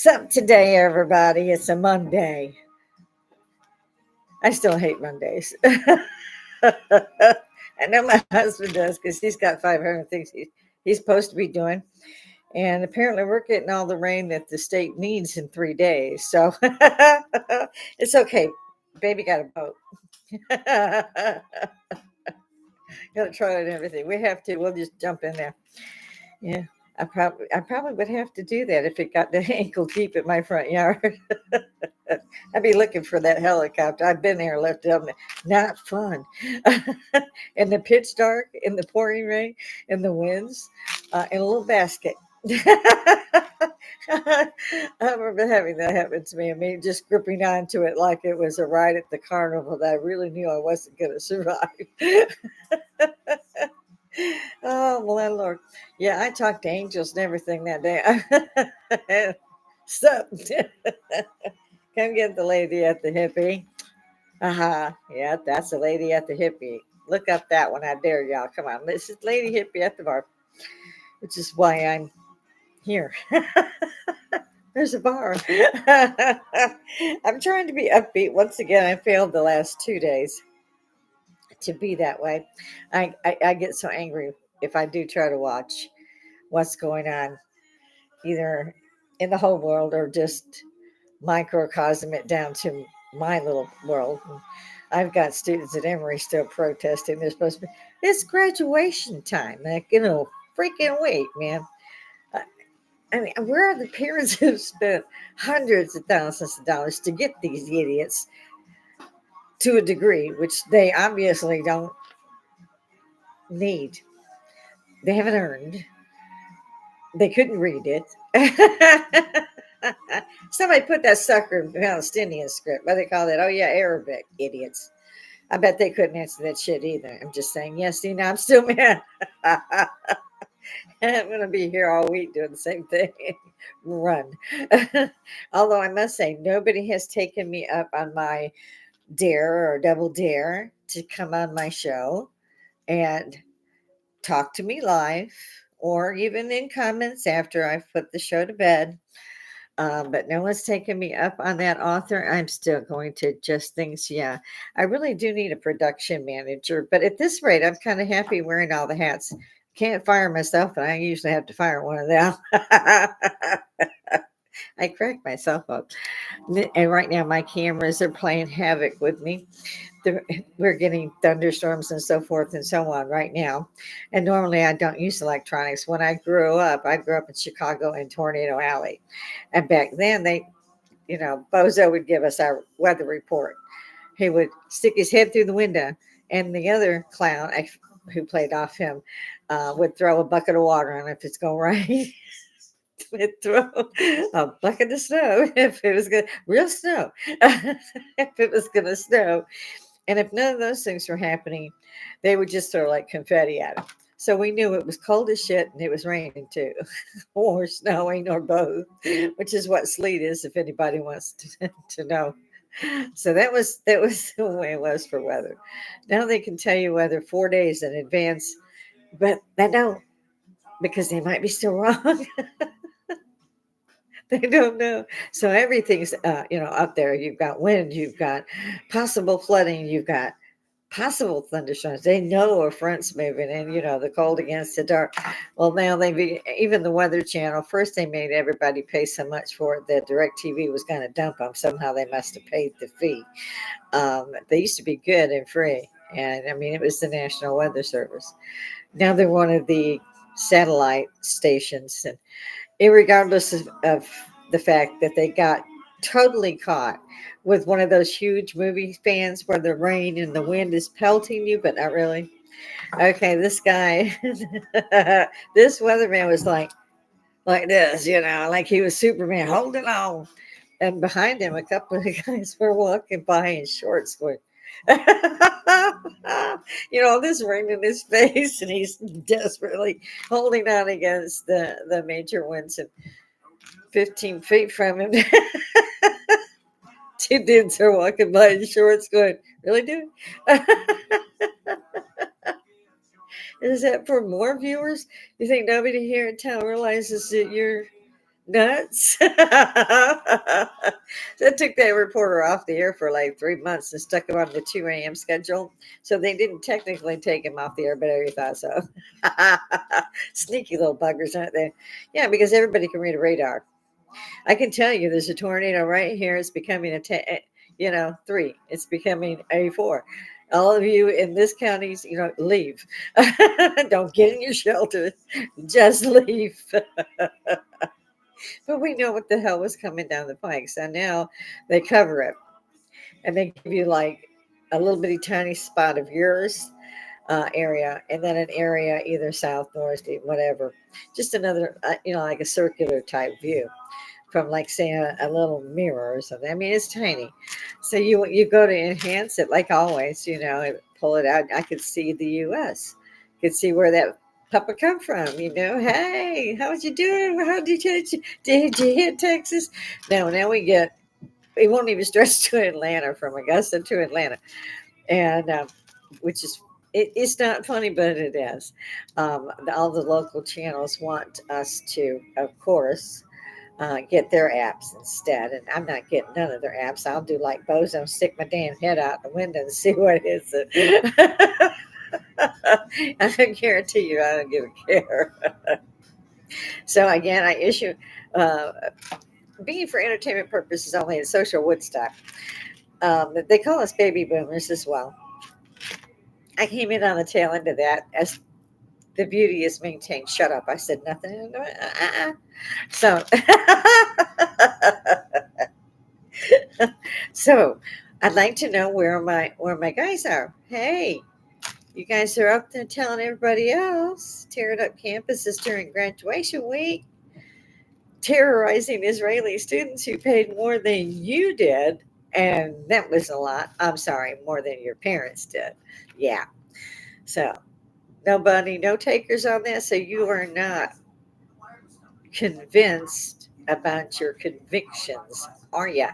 So today, everybody, it's a Monday. I still hate Mondays. I know my husband does because he's got 500 things he's supposed to be doing. And apparently, we're getting all the rain that the state needs in 3 days. So it's okay. Baby got a boat. Got to try it and everything. We have to. We'll just jump in there. Yeah. I probably would have to do that if it got to ankle deep in my front yard. I'd be looking for that helicopter. I've been there, left it up. Not fun. In the pitch dark, in the pouring rain, in the winds, in a little basket. I remember having that happen to me. I mean, just gripping onto it like it was a ride at the carnival that I really knew I wasn't going to survive. Oh, my Lord. Yeah, I talked to angels and everything that day. Stop. Come get the lady at the hippie. Uh-huh. Yeah, that's the lady at the hippie. Look up that one. I dare y'all. Come on. This is Lady Hippie at the bar, which is why I'm here. There's a bar. I'm trying to be upbeat. Once again, I failed the last 2 days to be that way. I get so angry if I do try to watch what's going on, either in the whole world or just microcosm it down to my little world. And I've got students at Emory still protesting. They're supposed to be, it's graduation time. Like, freaking wait, man. I I mean, where are the parents who spent hundreds of thousands of dollars to get these idiots to a degree, which they obviously don't need? They haven't earned. They couldn't read it. Somebody put that sucker in Palestinian script. What do they call that? Oh, yeah, Arabic. Idiots. I bet they couldn't answer that shit either. I'm just saying, yes, I'm still mad. I'm going to be here all week doing the same thing. Run. Although I must say, nobody has taken me up on my dare or double dare to come on my show and talk to me live or even in comments after I've put the show to bed. But no one's taken me up on that author. I'm still going to adjust things. Yeah, I really do need a production manager. But at this rate, I'm kind of happy wearing all the hats. Can't fire myself, and I usually have to fire one of them. I crack myself up. And right now, my cameras are playing havoc with me. We're getting thunderstorms and so forth and so on right now. And normally I don't use electronics. When I grew up in Chicago in Tornado Alley. And back then Bozo would give us our weather report. He would stick his head through the window, and the other clown who played off him would throw a bucket of water on if it's going to rain. Would throw a bucket of snow if it was going real snow. If it was going to snow. And if none of those things were happening, they would just throw like confetti at him. So we knew it was cold as shit and it was raining too, or snowing, or both, which is what sleet is, if anybody wants to know. So that was the way it was for weather. Now they can tell you weather 4 days in advance, but they don't, because they might be still wrong. They don't know. So everything's up there. You've got wind, you've got possible flooding, you've got possible thunderstorms. They know a front's moving, and the cold against the dark. Well, now even the Weather Channel. First, they made everybody pay so much for it that DirecTV was going to dump them. Somehow they must have paid the fee. They used to be good and free, and I mean it was the National Weather Service. Now they're one of the satellite stations, and irregardless of the fact that they got totally caught with one of those huge movie fans where the rain and the wind is pelting you, but not really. Okay, this guy, this weatherman was like this, like he was Superman holding on. And behind him, a couple of guys were walking by in shorts going, this rain in his face, and he's desperately holding on against the major winds, and 15 feet from him. Two dudes are walking by in shorts going, really, dude? Is that for more viewers? You think nobody here in town realizes that you're Nuts. That took that reporter off the air for like 3 months and stuck him on the 2 a.m. schedule. So they didn't technically take him off the air, but everybody thought so. Sneaky little buggers, aren't they? Yeah, because everybody can read a radar. I can tell you there's a tornado right here. It's becoming three. It's becoming a four. All of you in this county, leave. Don't get in your shelter. Just leave. But we know what the hell was coming down the pike. So now they cover it and they give you like a little bitty tiny spot of yours area and then an area either south, north, whatever. Just another, like a circular type view from like say a little mirror or something. I mean, it's tiny. So you go to enhance it like always, pull it out. I could see the U.S. Could see where that puppa come from. Hey, how'd you doing? How did you hit Texas? Now we won't even stretch to Atlanta from Augusta to Atlanta, and which is. It's not funny, but it is. All the local channels want us to, of course, get their apps instead. And I'm not getting none of their apps. I'll do like Bozo, stick my damn head out the window and see what it is. I guarantee you, I don't give a care. So again, I issue uh, being for entertainment purposes only in social Woodstock. They call us baby boomers as well. I came in on the tail end of that as the beauty is maintained. Shut up. I said nothing. So, so I'd like to know where my guys are. Hey, you guys are up there telling everybody else, tearing up campuses during graduation week, terrorizing Israeli students who paid more than you did. And that was a lot. I'm sorry, more than your parents did. Yeah. So nobody, no takers on this. So you are not convinced about your convictions, are you?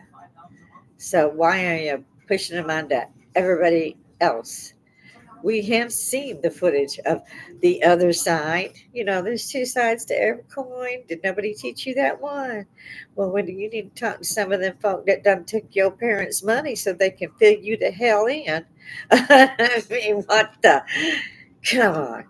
So why are you pushing them on to everybody else? We have seen the footage of the other side. There's two sides to every coin. Did nobody teach you that one? Well, when you need to talk to some of them folk that done took your parents' money so they can fill you the hell in. I mean, what the? Come on.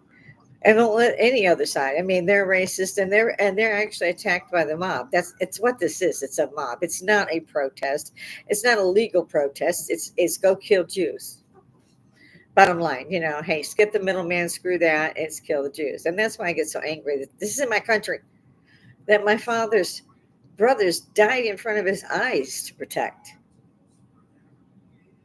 And don't let any other side. I mean, they're racist and they're actually attacked by the mob. It's what this is. It's a mob. It's not a protest. It's not a legal protest. It's go kill Jews. Bottom line, hey, skip the middleman, screw that, it's kill the Jews. And that's why I get so angry that this is in my country that my father's brothers died in front of his eyes to protect.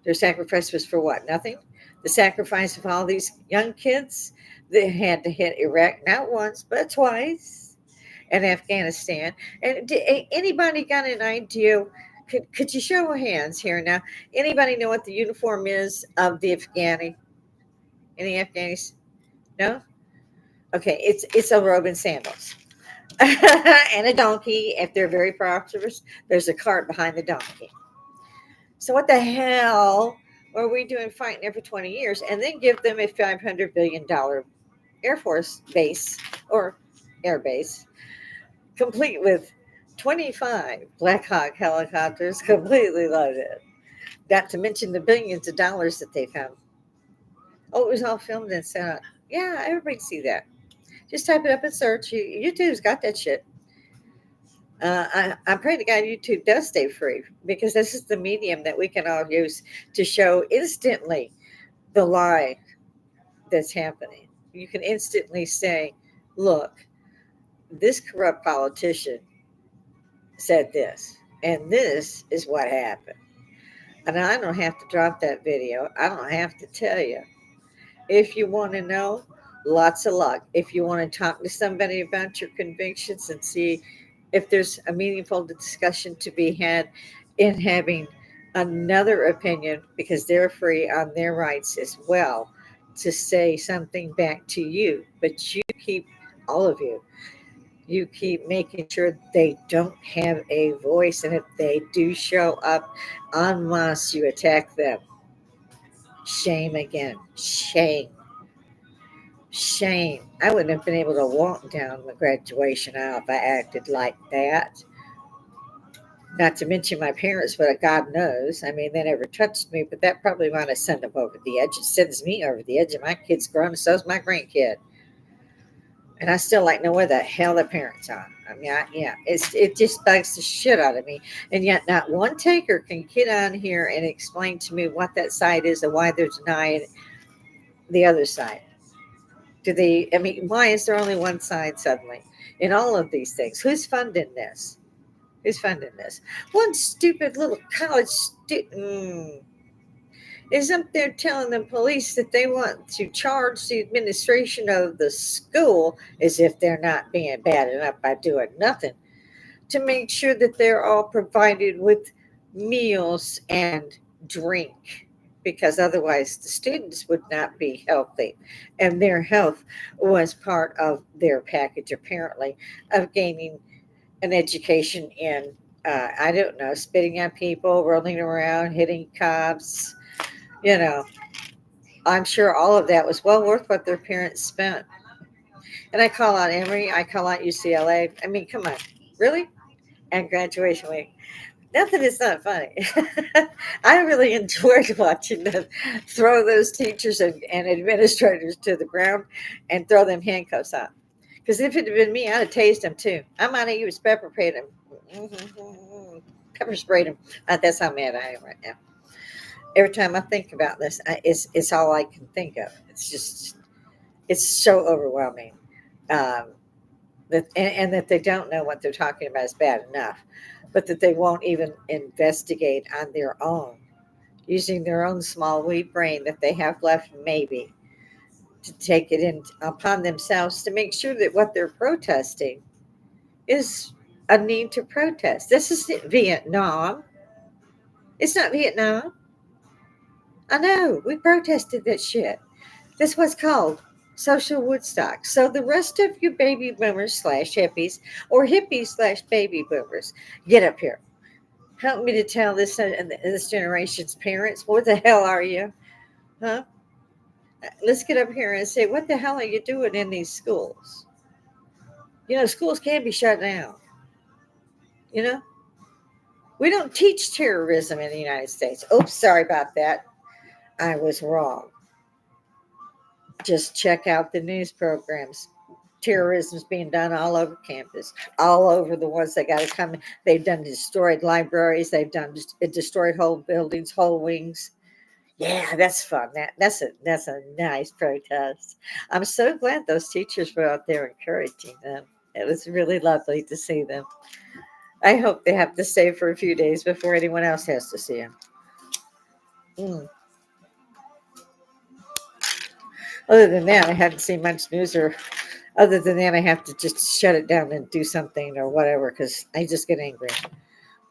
Their sacrifice was for what? Nothing. The sacrifice of all these young kids that had to hit Iraq not once but twice, and Afghanistan. And anybody got an idea? Could you show hands here now? Anybody know what the uniform is of the Afghani? Any Afghanis? No. Okay, it's a robe and sandals. And a donkey. If they're very prosperous, there's a cart behind the donkey. So what the hell are we doing fighting there for 20 years and then give them a $500 billion Air Force base or air base, complete with 25 Black Hawk helicopters completely loaded? Not to mention the billions of dollars that they found. Oh, it was all filmed and sent out. Yeah, everybody can see that. Just type it up and search. YouTube's got that shit. I pray to God YouTube does stay free because this is the medium that we can all use to show instantly the lie that's happening. You can instantly say, look, this corrupt politician said this, and this is what happened. And I don't have to drop that video. I don't have to tell you. If you want to know, lots of luck. If you want to talk to somebody about your convictions and see if there's a meaningful discussion to be had in having another opinion, because they're free on their rights as well to say something back to you. But you keep, all of you keep making sure they don't have a voice. And if they do show up en masse, you attack them. Shame again. Shame. Shame. I wouldn't have been able to walk down the graduation aisle if I acted like that. Not to mention my parents, but God knows. I mean, they never touched me, but that probably might have sent them over the edge. It sends me over the edge, and my kid's grown, and so's my grandkid. And I still like know where the hell the parents are. I mean, yeah, it just bugs the shit out of me. And yet, not one taker can get on here and explain to me what that side is and why they're denying the other side. Do they? I mean, why is there only one side suddenly in all of these things? Who's funding this? Who's funding this? One stupid little college student is up there telling the police that they want to charge the administration of the school as if they're not being bad enough by doing nothing to make sure that they're all provided with meals and drink, because otherwise the students would not be healthy, and their health was part of their package apparently of gaining an education in I don't know, spitting at people, rolling around, hitting cops. You know, I'm sure all of that was well worth what their parents spent. And I call out Emory, I call out UCLA. I mean, come on, really? And graduation week. Nothing is not funny. I really enjoyed watching them throw those teachers and administrators to the ground and throw them handcuffs on. Because if it had been me, I'd have tased them too. I might have used pepper sprayed them. Pepper sprayed them. That's how mad I am right now. Every time I think about this, it's all I can think of. It's just it's so overwhelming. Um, and that they don't know what they're talking about is bad enough, but that they won't even investigate on their own, using their own small wee brain that they have left, maybe, to take it in upon themselves to make sure that what they're protesting is a need to protest. This is Vietnam. It's not Vietnam. I know. We protested that shit. That's what's called social Woodstock. So the rest of you baby boomers slash hippies or hippies slash baby boomers, get up here. Help me to tell this generation's parents, what the hell are you? Huh? Let's get up here and say, what the hell are you doing in these schools? You know, schools can be shut down. You know, we don't teach terrorism in the United States. Oops, sorry about that. I was wrong. Just check out the news programs. Terrorism's being done all over campus, all over the ones that got to come. They've done destroyed libraries. They've done destroyed whole buildings, whole wings. Yeah, that's fun. That's a nice protest. I'm so glad those teachers were out there encouraging them. It was really lovely to see them. I hope they have to stay for a few days before anyone else has to see them. Mm. Other than that, I haven't seen much news, or other than that, I have to just shut it down and do something or whatever because I just get angry.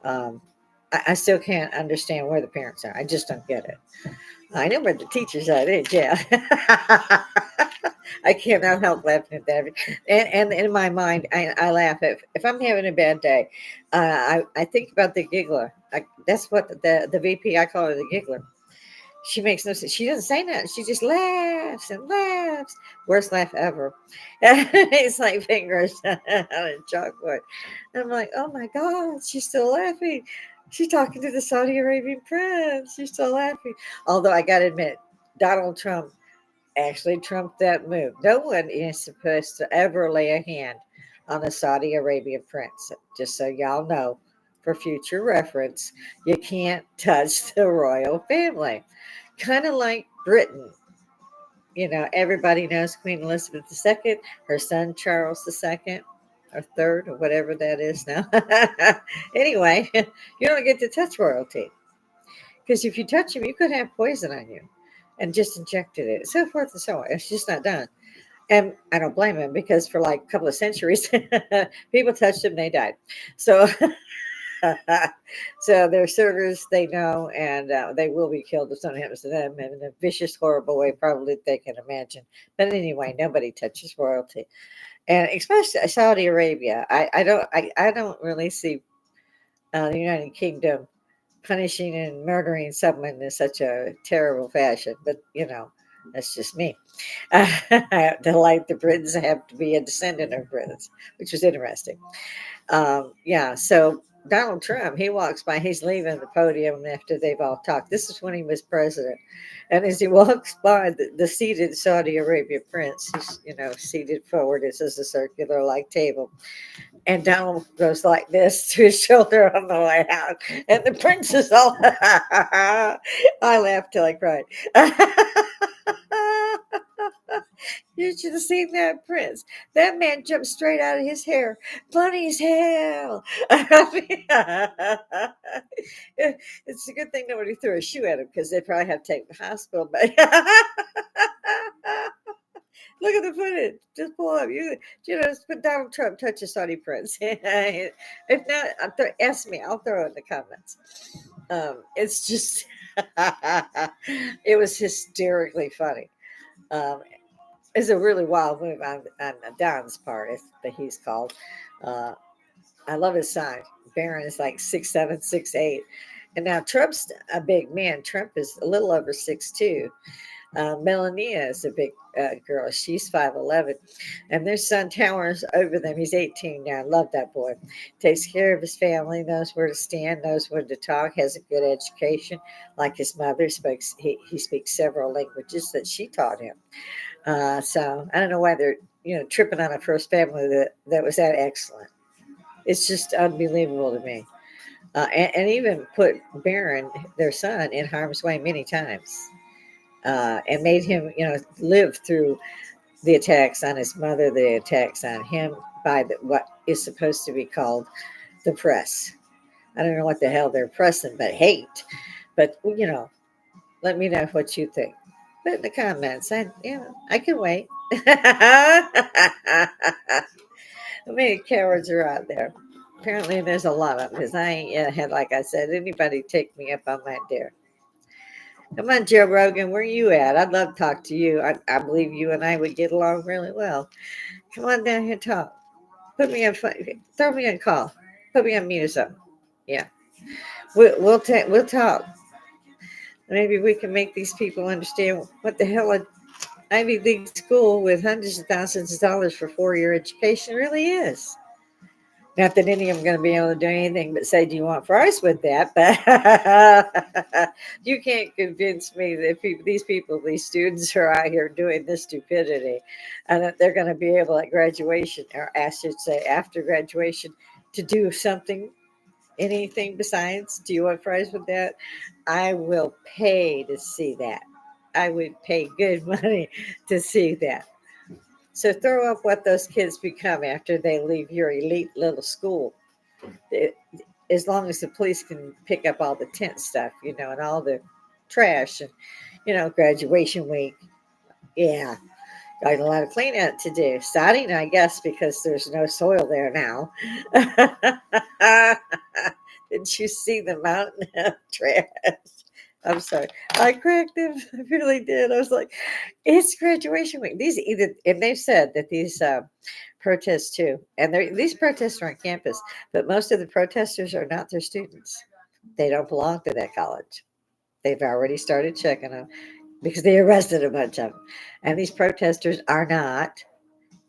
Um, I still can't understand where the parents are. I just don't get it. I know where the teachers are. Yeah. I cannot help laughing at that. And in my mind, I laugh if I'm having a bad day. I think about the giggler. That's what the VP, I call her the giggler. She makes no sense. She doesn't say nothing. She just laughs and laughs. Worst laugh ever. It's like fingers on a chalkboard. And I'm like, oh my God, she's still laughing. She's talking to the Saudi Arabian prince. She's still laughing. Although I got to admit, Donald Trump actually trumped that move. No one is supposed to ever lay a hand on a Saudi Arabian prince. Just so y'all know, for future reference, you can't touch the royal family. Kind of like Britain. You know, everybody knows Queen Elizabeth II, her son Charles II, or third, or whatever that is now. Anyway, you don't get to touch royalty because if you touch him, you could have poison on you and just injected it, so forth and so on. It's just not done. And I don't blame him because for like a couple of centuries, people touched him, they died. So so they're suitors, they know, and they will be killed if something happens to them in a vicious, horrible way, probably they can imagine. But anyway, nobody touches royalty, and especially Saudi Arabia. I don't really see the United Kingdom punishing and murdering someone in such a terrible fashion. But you know, That's just me. To like the Britons, I have to be a descendant of Britons, which was interesting. Yeah, so Donald Trump, he walks by, he's leaving the podium after they've all talked. This is when he was president. And as he walks by the seated Saudi Arabia prince, he's, seated forward, it's just a circular like table. And Donald goes like this to his shoulder on the way out. And the prince is all, I laughed till I cried. You should have seen that prince. That man jumped straight out of his hair. Funny as hell. It's a good thing nobody threw a shoe at him because they'd probably have to take him to the hospital. But look at the footage. Just pull up. Just put Donald Trump touch a Saudi prince. If not, ask me. I'll throw it in the comments. It's just, it was hysterically funny. Um, it's a really wild move on Don's part, that he's called. Uh, I love his size. Barron is like 6'7", 6'8". And now Trump's a big man. Trump is a little over 6'2". Melania is a big girl. She's 5'11". And their son towers over them. He's 18 now. I love that boy. Takes care of his family, knows where to stand, knows when to talk, has a good education. Like his mother, he speaks several languages that she taught him. So I don't know why they're tripping on a first family that was that excellent. It's just unbelievable to me. And even put Barron, their son, in harm's way many times, and made him, live through the attacks on his mother, the attacks on him by what is supposed to be called the press. I don't know what the hell they're pressing, but hate. But let me know what you think. Put in the comments. I can wait. How many cowards are out there? Apparently, there's a lot of them because I ain't yet had, like I said, anybody take me up on that dare. Come on, Joe Rogan, where you at? I'd love to talk to you. I believe you and I would get along really well. Come on down here and talk. Put me on, throw me on call. Put me on mute or something. Yeah, we'll talk. Maybe we can make these people understand what the hell a Ivy League school with hundreds of thousands of dollars for 4-year education really is. Not that any of them are going to be able to do anything but say, do you want fries with that? But you can't convince me that these students are out here doing this stupidity and that they're going to be able at graduation, or I should say after graduation, to do anything besides, do you want fries with that? I will pay to see that. I would pay good money to see that. So throw up what those kids become after they leave your elite little school. As long as the police can pick up all the tent stuff, and all the trash and, graduation week. Yeah, got a lot of clean out to do. Starting, I guess, because there's no soil there now. Didn't you see the mountain of trash? I'm sorry. I cracked him. I really did. I was like, it's graduation week. And they've said that these protests too, and these protests are on campus, but most of the protesters are not their students. They don't belong to that college. They've already started checking them because they arrested a bunch of them. And these protesters are not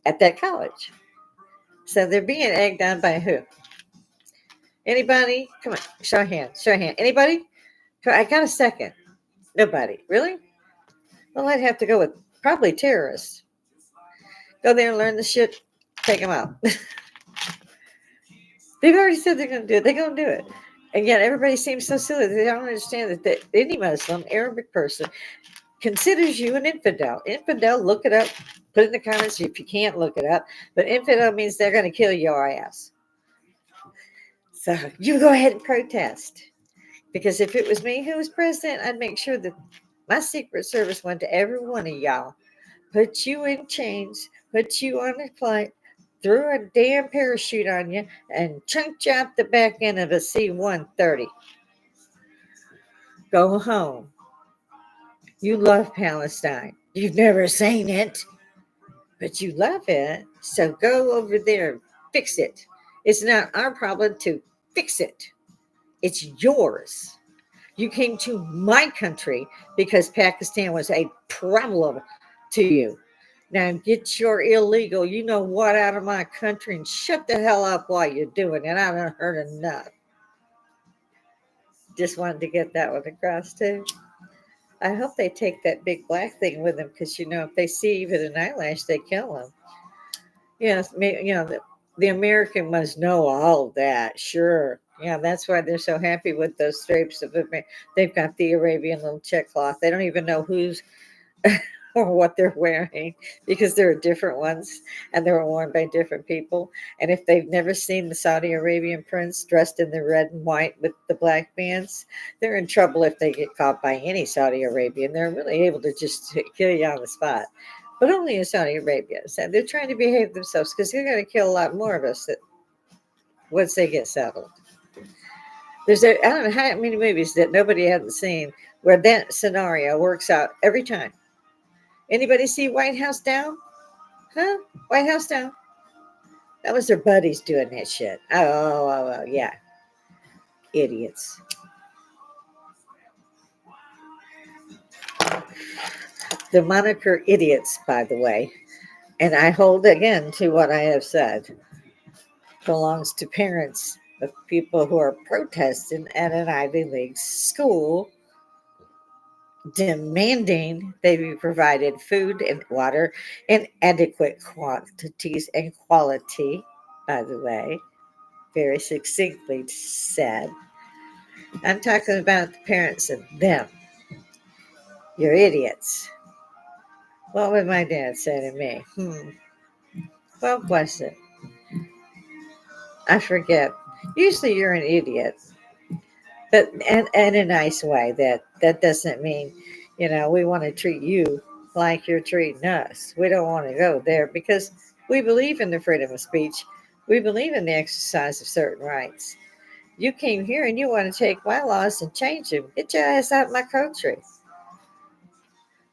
at that college. So they're being egged on by who? Anybody? Come on, show a hand. Show a hand. Anybody? I got a second. Nobody. Really? Well, I'd have to go with probably terrorists. Go there and learn the shit. Take them out. They've already said they're going to do it. They're going to do it. And yet everybody seems so silly. They don't understand that any Muslim, Arabic person considers you an infidel. Infidel, look it up. Put it in the comments if you can't look it up. But infidel means they're going to kill your ass. So you go ahead and protest. Because if it was me who was president, I'd make sure that my Secret Service went to every one of y'all, put you in chains, put you on a flight, threw a damn parachute on you, and chunked you out the back end of a C-130. Go home. You love Palestine. You've never seen it, but you love it. So go over there and fix it. It's not our problem to fix it. It's yours. You came to my country because Pakistan was a problem to you. Now get your illegal, you know what, out of my country and shut the hell up while you're doing it. I haven't heard enough. Just wanted to get that one across too. I hope they take that big black thing with them because if they see even an eyelash, they kill them. Yes, the American must know all of that. Sure. Yeah, that's why they're so happy with those drapes of they've got the Arabian little check cloth. They don't even know who's or what they're wearing because there are different ones and they were worn by different people. And if they've never seen the Saudi Arabian prince dressed in the red and white with the black bands, they're in trouble if they get caught by any Saudi Arabian. They're really able to just kill you on the spot. But only in Saudi Arabia. So they're trying to behave themselves because they're going to kill a lot more of us once they get settled. I don't know how many movies that nobody hasn't seen where that scenario works out every time. Anybody see White House Down? Huh? White House Down? That was their buddies doing that shit. Oh, yeah. Idiots. The moniker idiots, by the way, and I hold again to what I have said, belongs to parents of people who are protesting at an Ivy League school, demanding they be provided food and water in adequate quantities and quality, by the way, very succinctly said. I'm talking about the parents and them. You're idiots. What would my dad say to me? Well, bless it. I forget. Usually you're an idiot, but and in a nice way. That doesn't mean, we want to treat you like you're treating us. We don't want to go there because we believe in the freedom of speech. We believe in the exercise of certain rights. You came here and you want to take my laws and change them. Get your ass out of my country.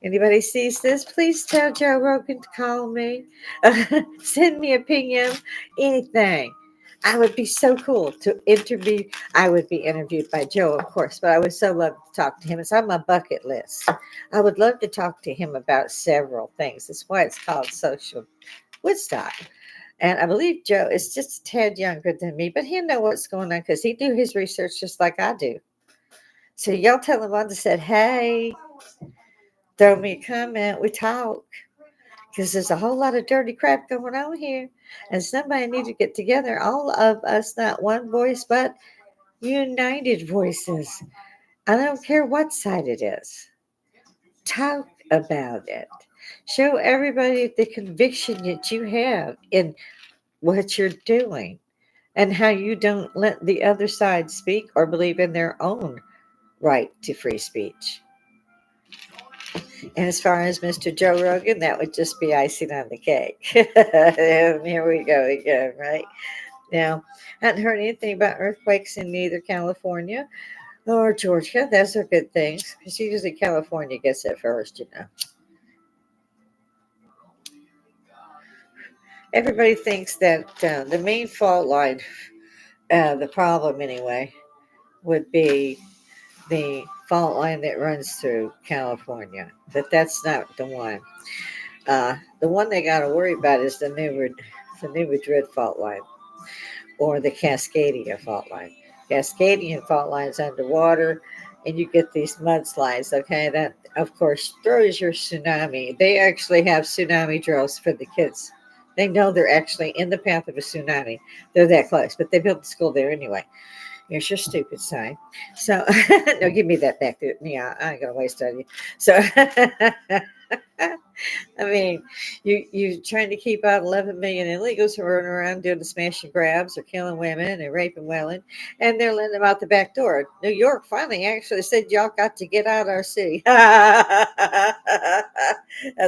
Anybody sees this, please tell Joe Rogan to call me. Send me a PM, anything. I would be so cool to interview. I would be interviewed by Joe, of course, but I would so love to talk to him. It's on my bucket list. I would love to talk to him about several things. That's why it's called Social Woodstock. And I believe Joe is just a tad younger than me, but he'll know what's going on because he do his research just like I do. So y'all tell him I just said, hey, throw me a comment. We talk because there's a whole lot of dirty crap going on here, and somebody need to get together. All of us, not one voice, but united voices. I don't care what side it is. Talk about it. Show everybody the conviction that you have in what you're doing and how you don't let the other side speak or believe in their own right to free speech. And as far as Mr. Joe Rogan, that would just be icing on the cake. Here we go again, right? Now, I hadn't heard anything about earthquakes in either California or Georgia. Those are good things because usually California gets it first. Everybody thinks that the main fault line, the problem anyway, would be the fault line that runs through California, but that's not the one. The one they got to worry about is the New Madrid fault line or the Cascadia fault line. Cascadian fault lines underwater, and you get these mudslides. Okay, that of course throws your tsunami. They actually have tsunami drills for the kids. They know they're actually in the path of a tsunami. They're that close, but they built the school there anyway. Here's your stupid sign. So, no, give me that back. Yeah, I ain't gonna waste on you. So, I mean, you trying to keep out 11 million illegals who are running around doing the smash and grabs or killing women and raping women, and they're letting them out the back door. New York finally actually said y'all got to get out of our city. That's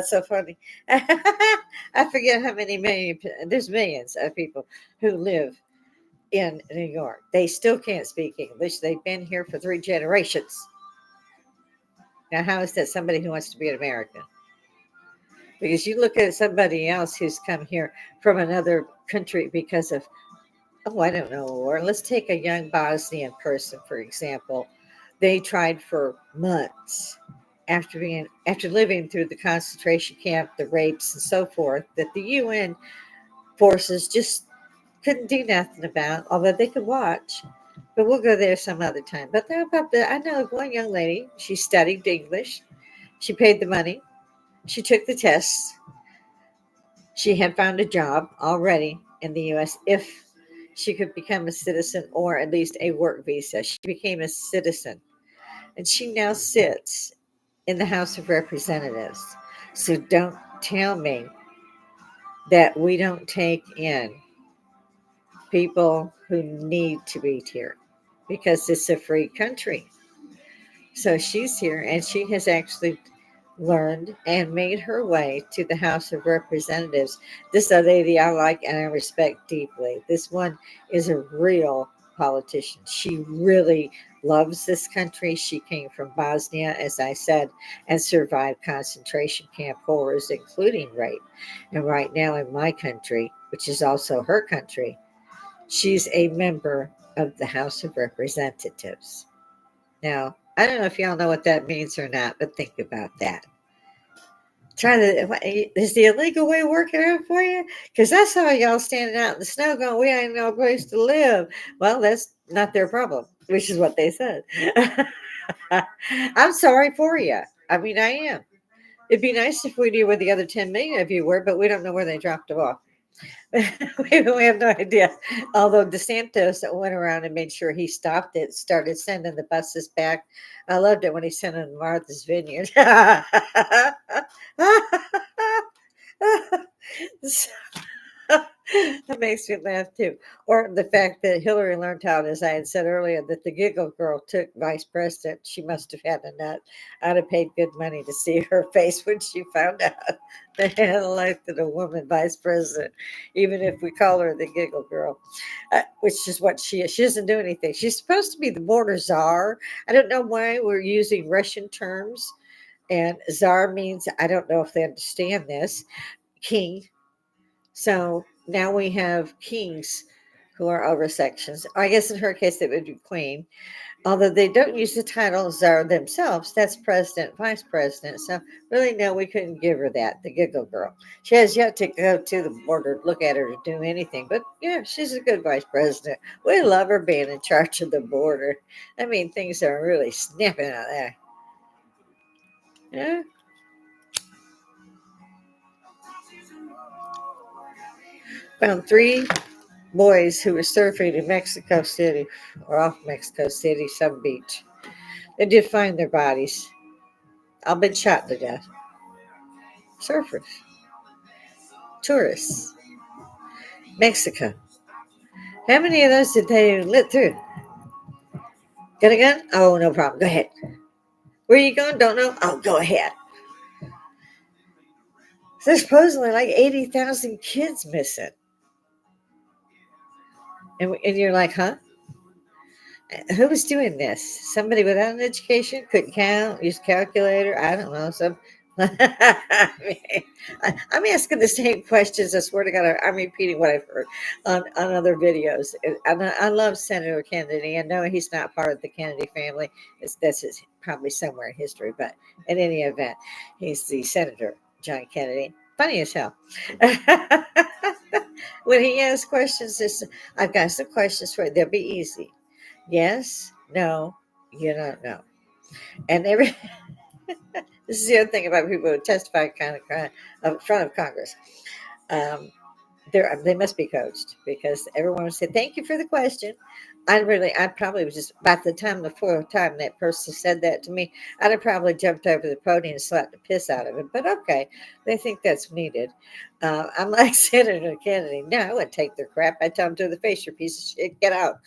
so funny. I forget how many million. There's millions of people who live in New York. They still can't speak English. They've been here for 3 generations. Now, how is that somebody who wants to be an American? Because you look at somebody else who's come here from another country because of, oh, I don't know, or let's take a young Bosnian person, for example, They tried for months after living through the concentration camp, the rapes and so forth, that the UN forces just couldn't do nothing about, although they could watch. But we'll go there some other time. But I know of one young lady. She studied English. She paid the money. She took the tests. She had found a job already in the U.S. if she could become a citizen or at least a work visa. She became a citizen, and she now sits in the House of Representatives. So don't tell me that we don't take in people who need to be here because it's a free country. So she's here and she has actually learned and made her way to the House of Representatives. This a lady I like and I respect deeply. This one is a real politician. She really loves this country. She came from Bosnia, as I said, and survived concentration camp horrors, including rape. And right now in my country, which is also her country, she's a member of the House of Representatives. Now, I don't know if y'all know what that means or not, but think about that. Is the illegal way working out for you? Because I saw y'all standing out in the snow going, we ain't no place to live. Well, that's not their problem, which is what they said. I'm sorry for you. I mean, I am. It'd be nice if we knew where the other 10 million of you were, but we don't know where they dropped them off. We have no idea. Although DeSantis went around and made sure he stopped it, started sending the buses back. I loved it when he sent them to Martha's Vineyard. That makes me laugh too. Or the fact that Hillary learned how, as I had said earlier, that the giggle girl took vice president. She must have had a nut. I'd have paid good money to see her face when she found out they had elected a woman vice president, even if we call her the giggle girl, which is what she is. She doesn't do anything. She's supposed to be the border czar. I don't know why we're using Russian terms. And czar means, I don't know if they understand this, king. So now we have kings who are over sections. I guess in her case, it would be queen. Although they don't use the title czar themselves, that's president, vice president. So really, no, we couldn't give her that, the giggle girl. She has yet to go to the border, look at her to do anything. But yeah, she's a good vice president. We love her being in charge of the border. I mean, things are really snapping out there. Yeah. Found three boys who were surfing in Mexico City or off Mexico City, some beach. They did find their bodies. All been shot to death. Surfers, tourists, Mexico. How many of those did they lit through? Got a gun? Oh, no problem. Go ahead. Where are you going? Don't know? Oh, go ahead. There's supposedly like 80,000 kids missing. And you're like, huh? Who was doing this? Somebody without an education couldn't count, use a calculator. I don't know. I'm asking the same questions. I swear to God, I'm repeating what I've heard on other videos. And I love Senator Kennedy. I know he's not part of the Kennedy family. That's probably somewhere in history. But in any event, he's the Senator John Kennedy. Funny as hell. When he asks questions, I've got some questions for you. They'll be easy. Yes, no, you don't know. And this is the other thing about people who testify kind of in front of Congress. Um, they must be coached because everyone would say, "Thank you for the question." I probably was just about the fourth time that person said that to me, I'd have probably jumped over the podium and slapped the piss out of him. But okay, they think that's needed. I'm like Senator Kennedy. No, I wouldn't take their crap. I tell them to the face, you piece of shit, get out.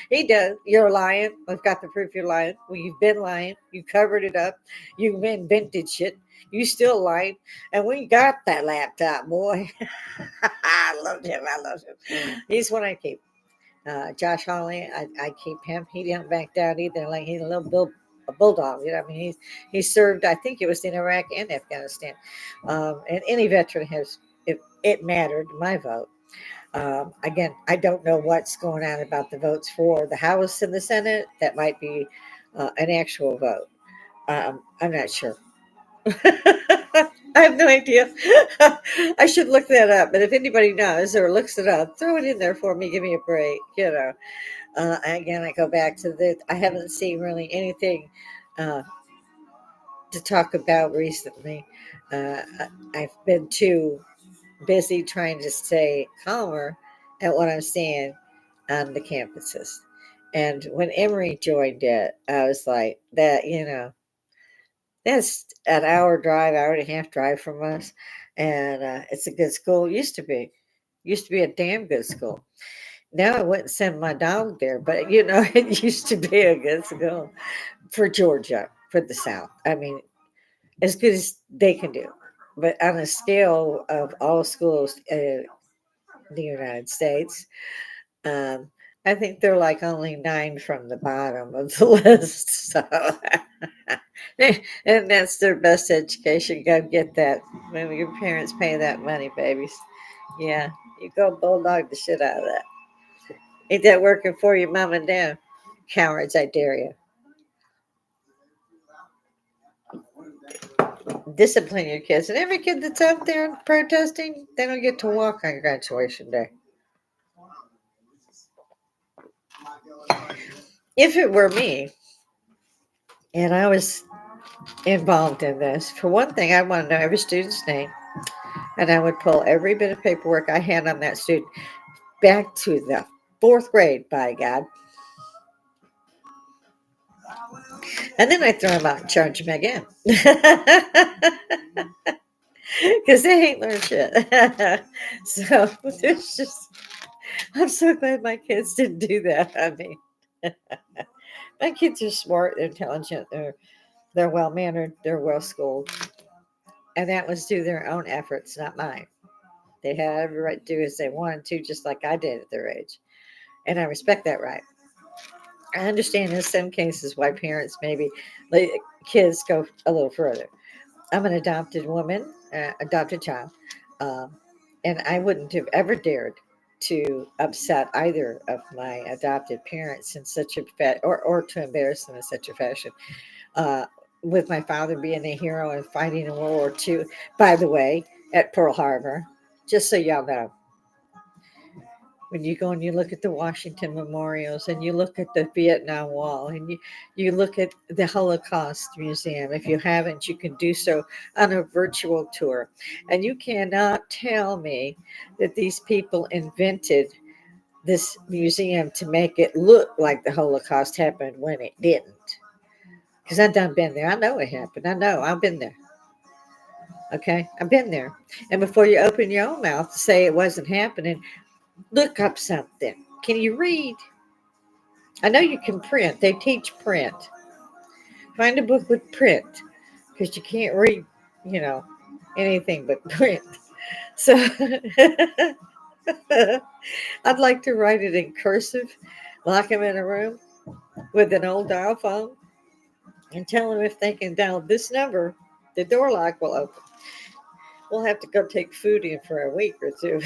He does. You're lying. I've got the proof you're lying. Well, you've been lying. You covered it up. You invented shit. You still lying. And we got that laptop, boy. I loved him. I love him. He's one I keep. Josh Hawley, I keep him. He didn't back down either. Like he's a bulldog. You know, I mean, he served. I think it was in Iraq and Afghanistan. And any veteran has it mattered. My vote. Again, I don't know what's going on about the votes for the House and the Senate. That might be an actual vote. I'm not sure. I have no idea. I should look that up. But if anybody knows or looks it up, throw it in there for me. Give me a break. Again, I go back to the. I haven't seen really anything uh, to talk about recently. I've been too busy trying to stay calmer at what I'm seeing on the campuses. And when Emory joined it, I was like, that's an hour drive, hour and a half drive from us. And it's a good school. Used to be a damn good school. Now I wouldn't send my dog there, but it used to be a good school for Georgia, for the South. I mean, as good as they can do. But on a scale of all schools in the United States, um, I think they're like only 9 from the bottom of the list. So, and that's their best education. Go get that. When your parents pay that money, babies. Yeah, you go bulldog the shit out of that. Ain't that working for you, mom and dad? Cowards, I dare you. Discipline your kids. And every kid that's out there protesting, they don't get to walk on graduation day. If it were me and I was involved in this, for one thing, I want to know every student's name, and I would pull every bit of paperwork I had on that student back to the fourth grade, by God. And then I throw them out and charge them again. Because they ain't learned shit. So there's just, I'm so glad my kids didn't do that. I mean, my kids are smart, they're intelligent, they're well mannered, they're well schooled, and that was due their own efforts, not mine. They had every right to do as they wanted to, just like I did at their age, and I respect that right. I understand in some cases why parents maybe let kids go a little further. I'm an adopted woman, adopted child, um, and I wouldn't have ever dared to upset either of my adopted parents in such a or to embarrass them in such a fashion. Uh, with my father being a hero and fighting in World War II, by the way, at Pearl Harbor, just so y'all know, when you go and you look at the Washington memorials and you look at the Vietnam Wall and you look at the Holocaust Museum. If you haven't, you can do so on a virtual tour. And you cannot tell me that these people invented this museum to make it look like the Holocaust happened when it didn't. Because I've done been there. I know it happened. I know. I've been there. Okay. I've been there. And before you open your own mouth to say it wasn't happening, look up something. Can you read? I know you can print. They teach print. Find a book with print because you can't read, you know, anything but print. So I'd like to write it in cursive, lock them in a room with an old dial phone, and tell them if they can dial this number, the door lock will open. We'll have to go take food in for a week or two.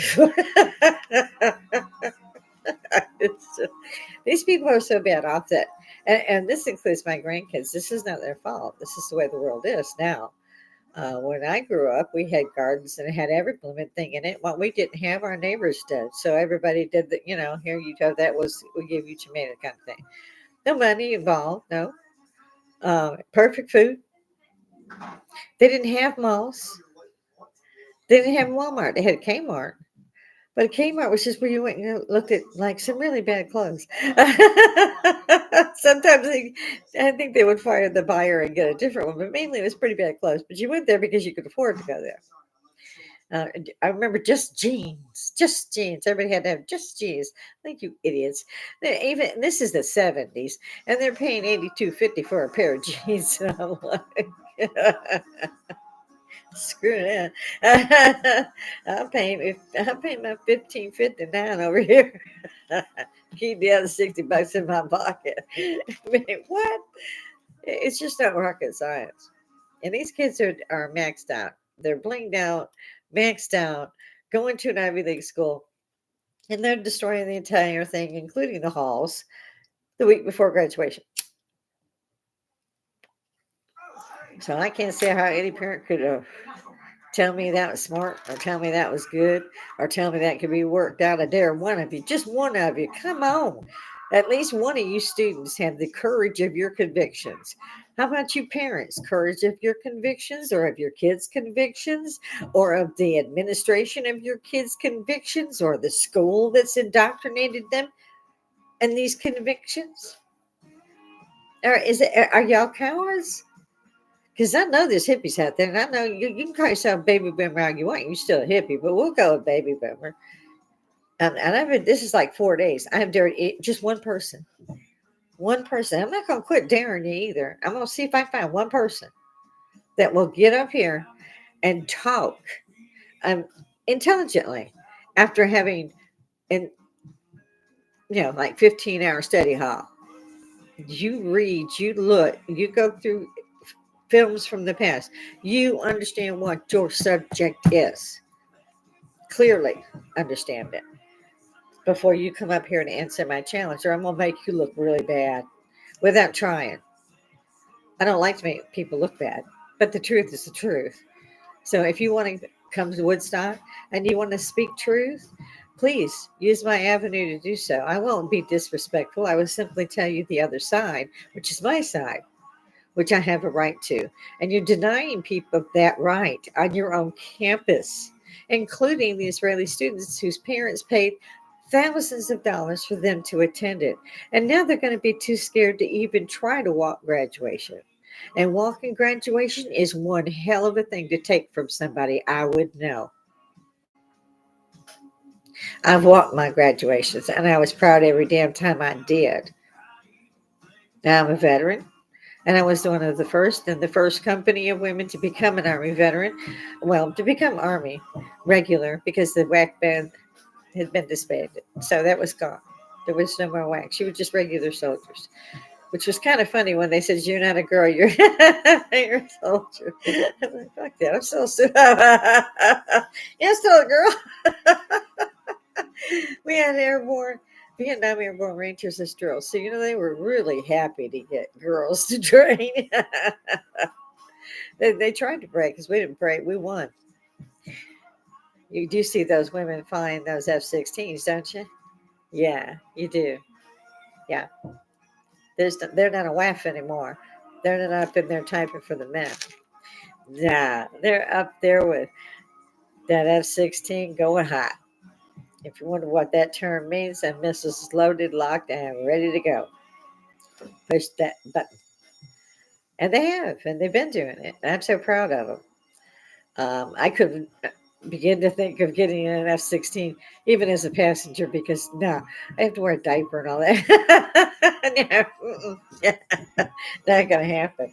These people are so bad off that, and this includes my grandkids. This is not their fault. This is the way the world is now. When I grew up, we had gardens and it had every blooming thing in it. What we didn't have, our neighbors did. So everybody did that. Here you go. That was we give you tomato kind of thing. No money involved. No. Perfect food. They didn't have malls. They didn't have Walmart. They had Kmart. But Kmart was just where you went and looked at like some really bad clothes. Sometimes I think they would fire the buyer and get a different one, but mainly it was pretty bad clothes. But you went there because you could afford to go there. I remember just jeans, just jeans. Everybody had to have just jeans. Thank you, idiots. Even this is the '70s, and they're paying $82.50 for a pair of jeans. And I'm like, screw that. I'm paying my $15.59 over here. Keep the other $60 in my pocket. I mean, what? It's just not rocket science. And these kids are maxed out. They're blinged out, maxed out, going to an Ivy League school. And they're destroying the entire thing, including the halls, the week before graduation. So I can't see how any parent could tell me that was smart, or tell me that was good, or tell me that could be worked out. I dare one of you, just one of you, come on. At least one of you students have the courage of your convictions. How about you parents? Courage of your convictions, or of your kids' convictions, or of the administration of your kids' convictions, or the school that's indoctrinated them in these convictions? Or are y'all cowards? Because I know there's hippies out there, and I know you can call yourself baby boomer all you want. You're still a hippie, but we'll go with baby boomer. And this is like 4 days. I have dared just one person. One person. I'm not going to quit daring you either. I'm going to see if I find one person that will get up here and talk intelligently after having an like 15-hour study hall. You read, you look, you go through films from the past. You understand what your subject is. Clearly understand it before you come up here and answer my challenge, or I'm going to make you look really bad without trying. I don't like to make people look bad, but the truth is the truth. So if you want to come to Woodstock and you want to speak truth, please use my avenue to do so. I won't be disrespectful. I will simply tell you the other side, which is my side, which I have a right to. And you're denying people that right on your own campus, including the Israeli students whose parents paid thousands of dollars for them to attend it. And now they're going to be too scared to even try to walk graduation. And walking graduation is one hell of a thing to take from somebody I would know. I've walked my graduations, and I was proud every damn time I did. Now I'm a veteran. And I was one of the first in the first company of women to become an Army veteran. Well, to become Army regular, because the WAC band had been disbanded. So that was gone. There was no more WAC. She was just regular soldiers, which was kind of funny when they said, "You're not a girl, you're, you're a soldier." I'm like, fuck that. I'm still, yeah, I'm still a girl. We had Vietnam Airborne Rangers as drills. So, they were really happy to get girls to train. They tried to break because we didn't break. We won. You do see those women flying those F-16s, don't you? Yeah, you do. Yeah. They're not a WAF anymore. They're not up in there typing for the men. Nah, they're up there with that F-16 going hot. If you wonder what that term means, that missile's loaded, locked, and ready to go. Push that button. And they have, and they've been doing it. I'm so proud of them. I couldn't begin to think of getting in an F-16, even as a passenger, because no, I have to wear a diaper and all that. Yeah, not going to happen.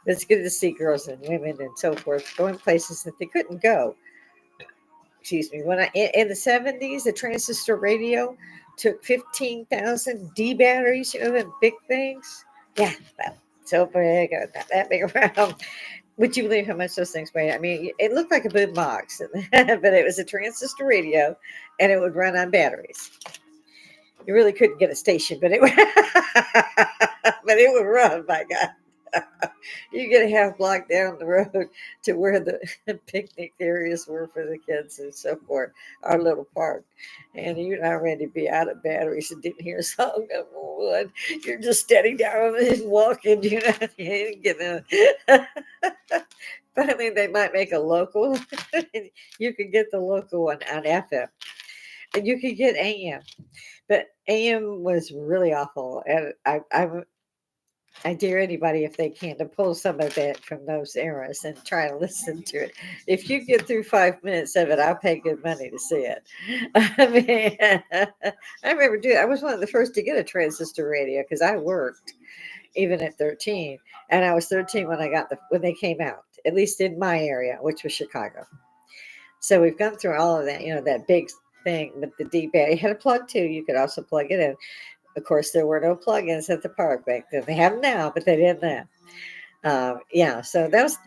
It's good to see girls and women and so forth going places that they couldn't go. Excuse me. When in the 70s, the transistor radio took 15,000 D batteries, the big things. Yeah, well, so big, not that big around. Would you believe how much those things weigh? I mean, it looked like a boom box, but it was a transistor radio, and it would run on batteries. You really couldn't get a station, but it would, but it would run. My God, you get a half block down the road to where the picnic areas were for the kids and so forth, our little park, and you're not ready to be out of batteries and didn't hear a song of wood. You're just steady down and walking. You ain't getting. But I mean, they might make a local. You could get the local one on FM, and you could get AM. But AM was really awful, and I dare anybody, if they can, to pull some of it from those eras and try to listen to it. If you get through 5 minutes of it, I'll pay good money to see it. I mean, I remember doing. I was one of the first to get a transistor radio because I worked even at 13, and I was 13 when when they came out, at least in my area, which was Chicago. So we've gone through all of that, that big thing with the D band. You had a plug too. You could also plug it in. Of course, there were no plugins at the park back then. They have them now, but they didn't then. Yeah, so those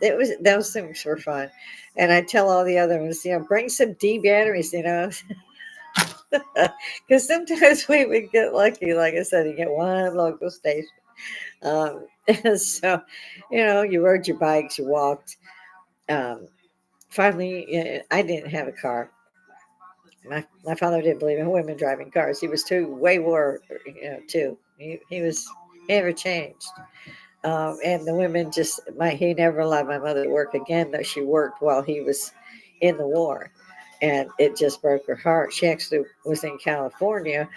things were fun. And I tell all the other ones, bring some D batteries, Because sometimes we would get lucky, like I said, you get one local station. And so, you rode your bikes, you walked. Um, Finally, I didn't have a car. My father didn't believe in women driving cars. He was too way more, too. He was he never changed. And the women just he never allowed my mother to work again, though she worked while he was in the war, and it just broke her heart. She actually was in California,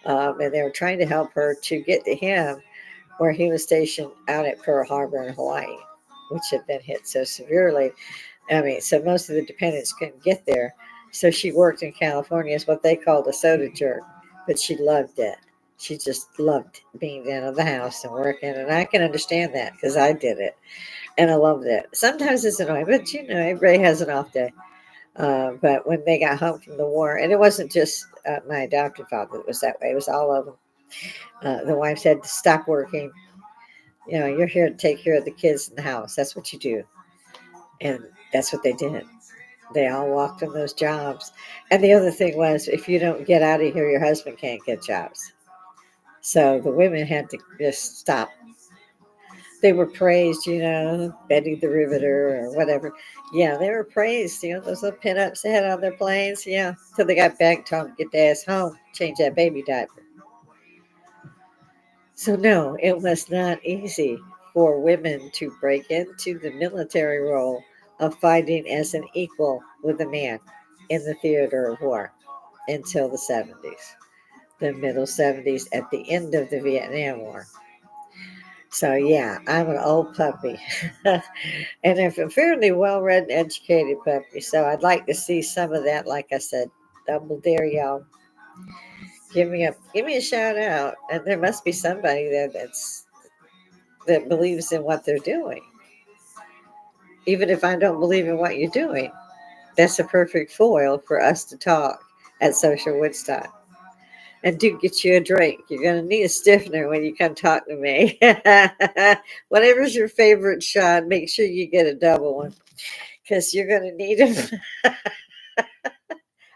and they were trying to help her to get to him where he was stationed out at Pearl Harbor in Hawaii, which had been hit so severely. I mean, so most of the dependents couldn't get there. So she worked in California as what they called a soda jerk, but she loved it. She just loved being down in the house and working, and I can understand that because I did it, and I loved it. Sometimes it's annoying, but everybody has an off day. But when they got home from the war, and it wasn't just my adopted father that was that way; it was all of them. The wives had to stop working. You're here to take care of the kids in the house. That's what you do, and that's what they did. They all walked on those jobs. And the other thing was, if you don't get out of here, your husband can't get jobs. So the women had to just stop. They were praised, Betty the Riveter or whatever. Yeah, they were praised, those little pinups they had on their planes. Yeah, till they got back, told them to get their ass home, change that baby diaper. So, no, it was not easy for women to break into the military role of fighting as an equal with a man in the theater of war until the 70s, the middle 70s at the end of the Vietnam War. So, yeah, I'm an old puppy. And I'm a fairly well read and educated puppy. So, I'd like to see some of that. Like I said, double dare y'all. Give me a shout out. And there must be somebody there that believes in what they're doing. Even if I don't believe in what you're doing, that's a perfect foil for us to talk at Social Woodstock. And do get you a drink. You're going to need a stiffener when you come talk to me. Whatever's your favorite shot, make sure you get a double one because you're going to need them.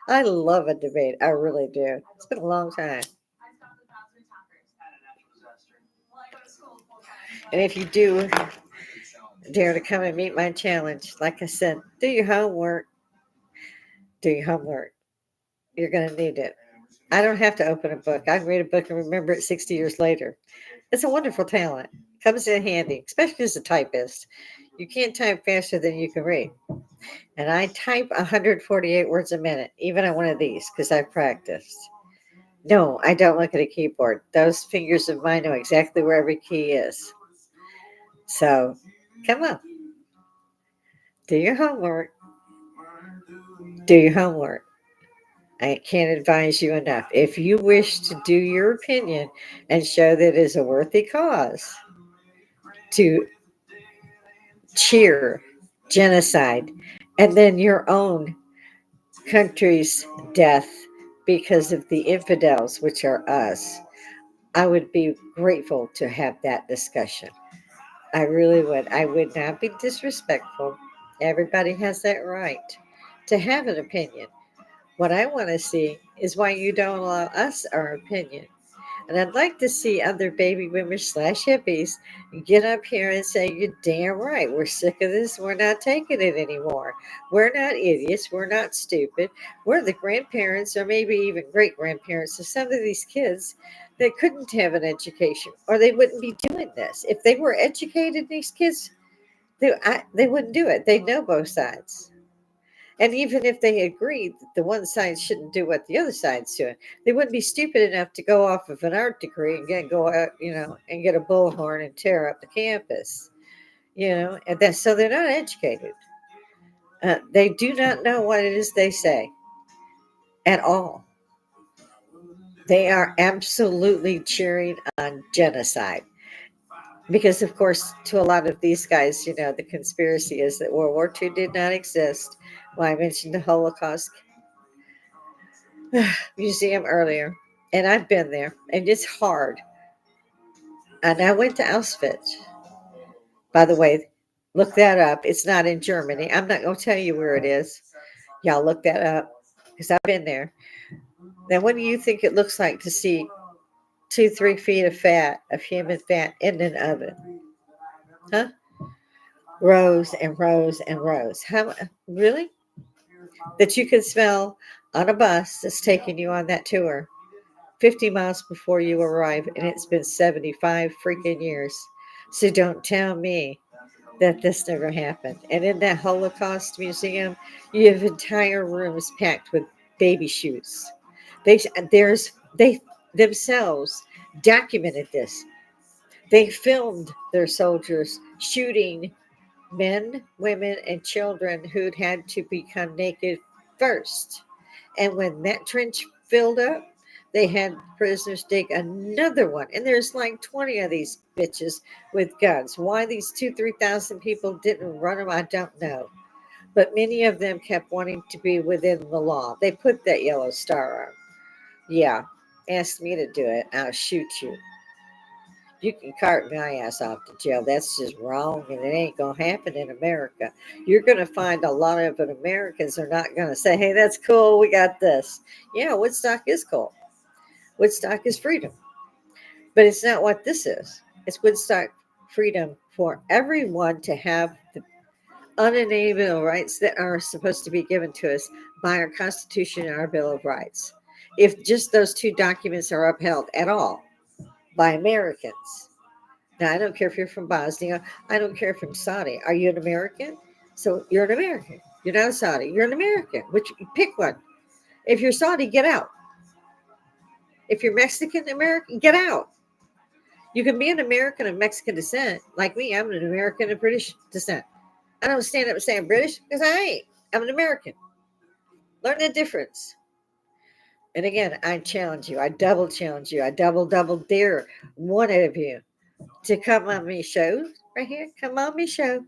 I love a debate. I really do. It's been a long time. And if you do dare to come and meet my challenge, like I said, do your homework. Do your homework. You're going to need it. I don't have to open a book. I can read a book and remember it 60 years later. It's a wonderful talent. Comes in handy, especially as a typist. You can't type faster than you can read. And I type 148 words a minute, even on one of these, because I've practiced. No, I don't look at a keyboard. Those fingers of mine know exactly where every key is. So, come on. Do your homework. Do your homework. I can't advise you enough. If you wish to do your opinion and show that it is a worthy cause to cheer genocide and then your own country's death because of the infidels, which are us, I would be grateful to have that discussion. I really would. I would not be disrespectful. Everybody has that right to have an opinion. What I want to see is why you don't allow us our opinion. And I'd like to see other baby boomers slash hippies get up here and say, you're damn right. We're sick of this. We're not taking it anymore. We're not idiots. We're not stupid. We're the grandparents or maybe even great grandparents of some of these kids that couldn't have an education or they wouldn't be doing this. If they were educated, these kids, they wouldn't do it. They know both sides. And even if they agreed that the one side shouldn't do what the other side's doing, they wouldn't be stupid enough to go off of an art degree and go out, and get a bullhorn and tear up the campus, and that's so they're not educated. They do not know what it is they say at all. They are absolutely cheering on genocide. Because, of course, to a lot of these guys, the conspiracy is that World War II did not exist. Well, I mentioned the Holocaust museum earlier, and I've been there, and it's hard. And I went to Auschwitz. By the way, look that up. It's not in Germany. I'm not going to tell you where it is. Y'all look that up because I've been there. Now, what do you think it looks like to see 2, 3 feet of fat, of human fat in an oven? Huh? Rows and rows and rows. How really? That you can smell on a bus that's taking you on that tour 50 miles before you arrive, and it's been 75 freaking years. So don't tell me that this never happened. And in that Holocaust museum, you have entire rooms packed with baby shoes. They they themselves documented this. They filmed their soldiers shooting men, women, and children who'd had to become naked first. And when that trench filled up, they had prisoners dig another one. And there's like 20 of these bitches with guns. Why these 3,000 people didn't run them, I don't know. But many of them kept wanting to be within the law. They put that yellow star on. Yeah, ask me to do it. I'll shoot you. You can cart my ass off to jail. That's just wrong, and it ain't gonna happen in America. You're gonna find a lot of Americans are not gonna say, "Hey, that's cool. We got this." Yeah, Woodstock is cool. Woodstock is freedom, but it's not what this is. It's Woodstock freedom for everyone to have the unalienable rights that are supposed to be given to us by our Constitution and our Bill of Rights. If just those two documents are upheld at all by Americans. Now, I don't care if you're from Bosnia. I don't care if you're from Saudi. Are you an American? So you're an American. You're not a Saudi. You're an American. Which pick one. If you're Saudi, get out. If you're Mexican American, get out. You can be an American of Mexican descent, like me. I'm an American of British descent. I don't stand up and say I'm British because I ain't. I'm an American. Learn the difference. And again, I challenge you. I double challenge you. I double dare one of you to come on me show right here. Come on me show.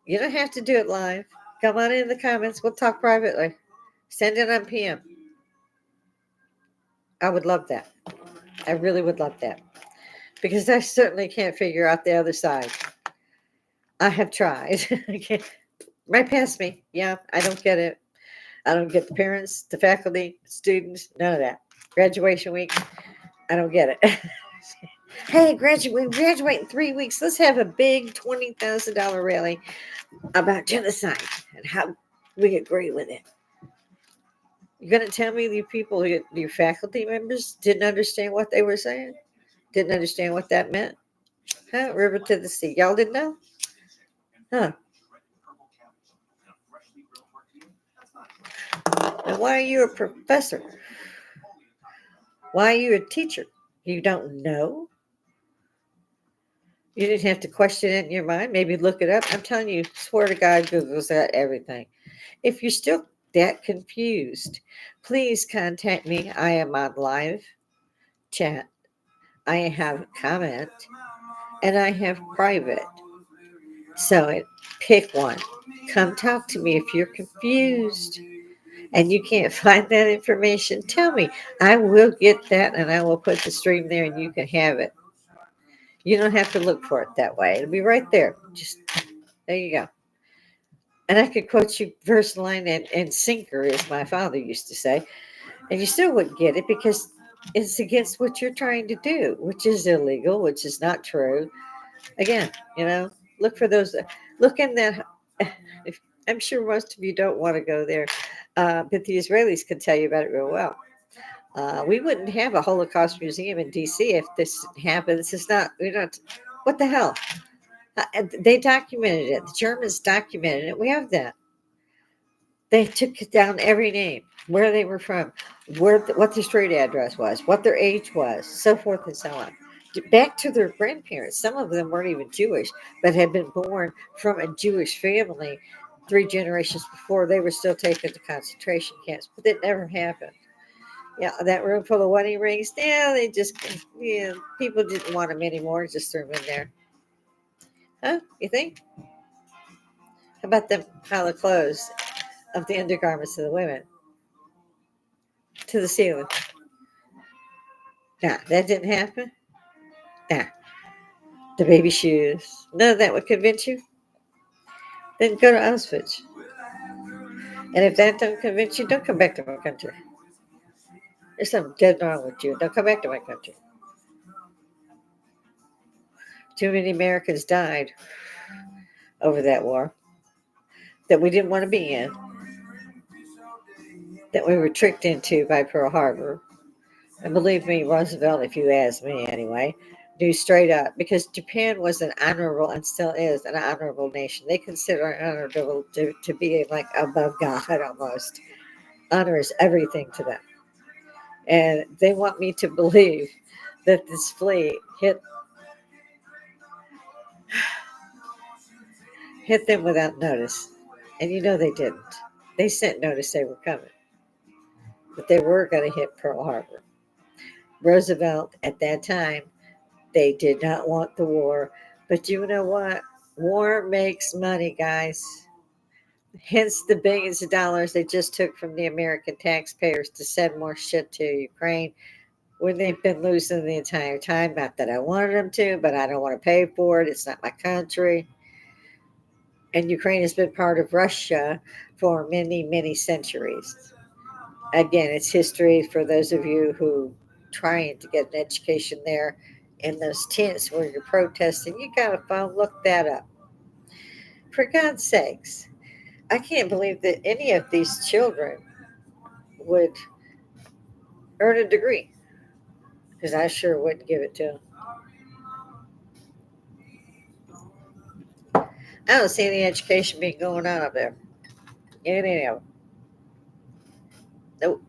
You don't have to do it live. Come on in the comments. We'll talk privately. Send it on PM. I would love that. I really would love that. Because I certainly can't figure out the other side. I have tried. Right past me. Yeah, I don't get it. I don't get the parents, the faculty, students, none of that. Graduation week, I don't get it. Hey, we graduate in 3 weeks. Let's have a big $20,000 rally about genocide and how we agree with it. You're going to tell me you people, your faculty members, didn't understand what they were saying? Didn't understand what that meant? Huh? River to the sea. Y'all didn't know? Huh? And why are you a professor? Why are you a teacher? You don't know? You didn't have to question it in your mind. Maybe look it up. I'm telling you, swear to God, Google's got everything. If you're still that confused, please contact me. I am on live chat. I have comment and I have private. So pick one. Come talk to me if you're confused and you can't find that information. Tell me. I will get that and I will put the stream there and you can have it. You don't have to look for it that way. It'll be right there. Just there you go. And I could quote you verse, line, and sinker, as my father used to say, and you still wouldn't get it because it's against what you're trying to do, which is illegal, which is not true. Again, look for those. Look in that. If, I'm sure most of you don't want to go there, but the Israelis can tell you about it real well. We wouldn't have a Holocaust museum in D.C. if this happened. This is not. We're not. What the hell? They documented it. The Germans documented it. We have that. They took down every name, where they were from, what their street address was, what their age was, so forth and so on. Back to their grandparents. Some of them weren't even Jewish, but had been born from a Jewish family 3 generations before. They were still taken to concentration camps, but it never happened. Yeah, that room full of wedding rings. Yeah, people didn't want them anymore. Just threw them in there. Huh? You think? How about the pile of clothes of the undergarments of the women to the ceiling? Nah, that didn't happen. Nah, the baby shoes. None of that would convince you. Then go to Auschwitz. And if that don't convince you, don't come back to my country. There's something dead wrong with you. Don't come back to my country. Too many Americans died over that war that we didn't want to be in, that we were tricked into by Pearl Harbor. And believe me, Roosevelt, if you ask me anyway, knew straight up because Japan was an honorable and still is an honorable nation. They consider it honorable to be like above God almost. Honor is everything to them. And they want me to believe that this fleet hit them without notice. And you know they didn't. They sent notice they were coming, but they were going to hit Pearl Harbor. Roosevelt, at that time, they did not want the war. But you know what? War makes money, guys. Hence the billions of dollars they just took from the American taxpayers to send more shit to Ukraine when they've been losing the entire time. Not that I wanted them to, but I don't want to pay for it. It's not my country. And Ukraine has been part of Russia for many, many centuries. Again, it's history for those of you who trying to get an education there in those tents where you're protesting. You got a phone, look that up. For God's sakes, I can't believe that any of these children would earn a degree because I sure wouldn't give it to them. I don't see any education being going on up there. Any of them. Nope.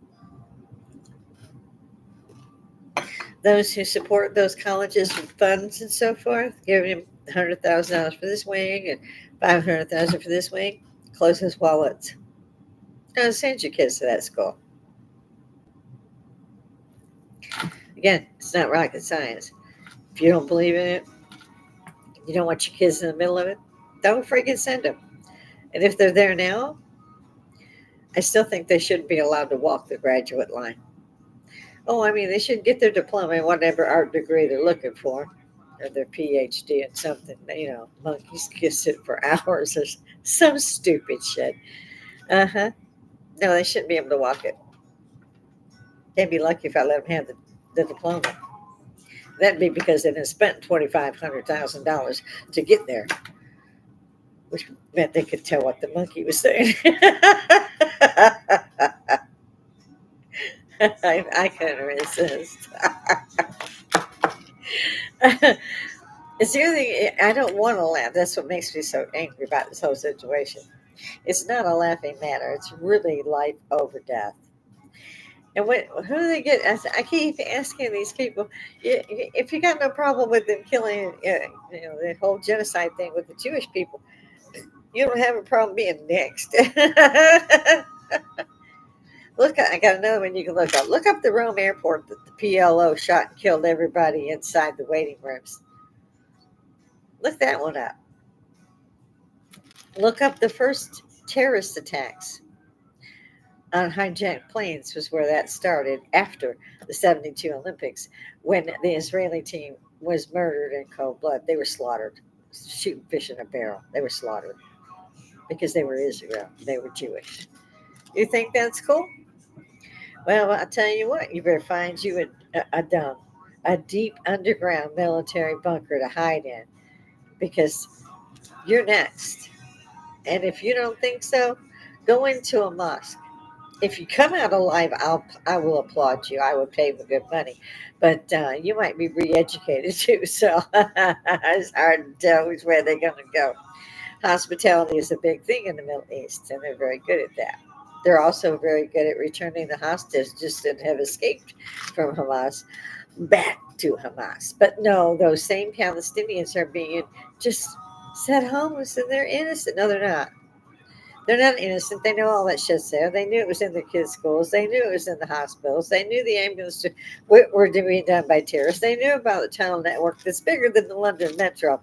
Those who support those colleges with funds and so forth, giving them $100,000 for this wing and $500,000 for this wing, closes wallets. Don't send your kids to that school. Again, it's not rocket science. If you don't believe in it, you don't want your kids in the middle of it, don't freaking send them. And if they're there now, I still think they shouldn't be allowed to walk the graduate line. Oh, I mean, they should get their diploma in whatever art degree they're looking for, or their PhD in something. Monkeys kiss it for hours or some stupid shit. Uh huh. No, they shouldn't be able to walk it. They'd be lucky if I let them have the diploma. That'd be because they didn't spend $2,500 to get there, which meant they could tell what the monkey was saying. I couldn't resist. It's the other thing, I don't want to laugh. That's what makes me so angry about this whole situation. It's not a laughing matter. It's really life over death. And who do they get? I keep asking these people, if you got no problem with them killing, the whole genocide thing with the Jewish people, you don't have a problem being next. I got another one you can look up. Look up the Rome airport that the PLO shot and killed everybody inside the waiting rooms. Look that one up. Look up the first terrorist attacks on hijacked planes was where that started after the 72 Olympics when the Israeli team was murdered in cold blood. They were slaughtered, shooting fish in a barrel. They were slaughtered because they were Israel. They were Jewish. You think that's cool? Well, I'll tell you what, you better find you a deep underground military bunker to hide in because you're next. And if you don't think so, go into a mosque. If you come out alive, I will applaud you. I would pay for good money, but you might be re-educated too. So it's hard to tell which way they're going to go. Hospitality is a big thing in the Middle East, and they're very good at that. They're also very good at returning the hostages that have escaped from Hamas back to Hamas. But no, those same Palestinians are being just set homeless, and they're innocent. No, they're not. They're not innocent. They know all that shit's there. They knew it was in the kids' schools. They knew it was in the hospitals. They knew the ambulance were being done by terrorists. They knew about the tunnel network that's bigger than the London Metro.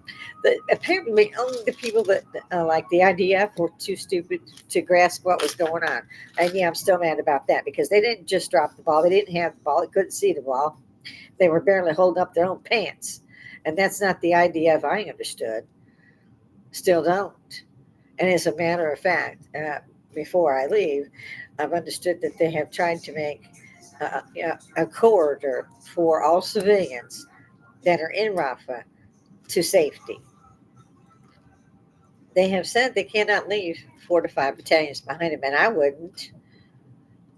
Apparently, only the people that like the IDF were too stupid to grasp what was going on. And yeah, I'm still mad about that because they didn't just drop the ball. They didn't have the ball. They couldn't see the ball. They were barely holding up their own pants. And that's not the IDF I understood. Still don't. And as a matter of fact, before I leave, I've understood that they have tried to make yeah, a corridor for all civilians that are in Rafah to safety. They have said they cannot leave 4 to 5 battalions behind them, and I wouldn't.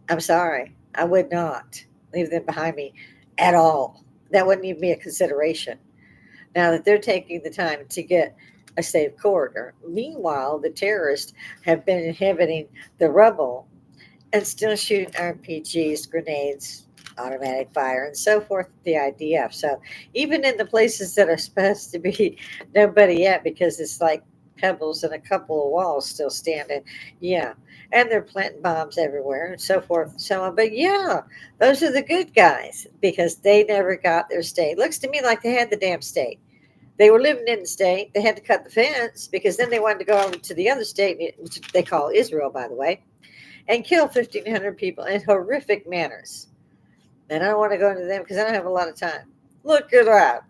I'm sorry, I would not leave them behind me at all. That wouldn't even be a consideration. Now that they're taking the time to get a safe corridor. Meanwhile, the terrorists have been inhibiting the rubble and still shooting RPGs, grenades, automatic fire, and so forth, the IDF. So even in the places that are supposed to be nobody yet, because it's like pebbles and a couple of walls still standing, yeah. And they're planting bombs everywhere and so forth and so on. But yeah, those are the good guys because they never got their state. Looks to me like they had the damn state. They were living in the state. They had to cut the fence because then they wanted to go over to the other state, which they call Israel, by the way, and kill 1,500 people in horrific manners. And I don't want to go into them because I don't have a lot of time. Look at that.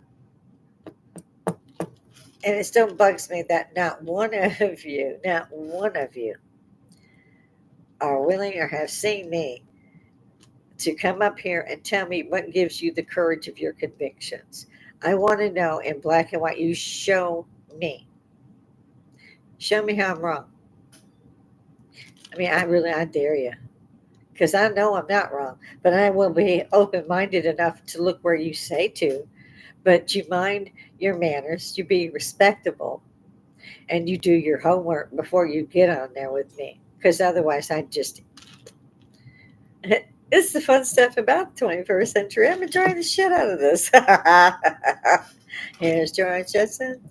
And it still bugs me that not one of you are willing or have seen me to come up here and tell me what gives you the courage of your convictions. I want to know in black and white. You show me. Show me how I'm wrong. I mean, I dare you. Because I know I'm not wrong, but I will be open minded enough to look where you say to. But you mind your manners, you be respectable, and you do your homework before you get on there with me. Because otherwise, I just. It's the fun stuff about the 21st century. I'm enjoying the shit out of this. Here's George Jetson.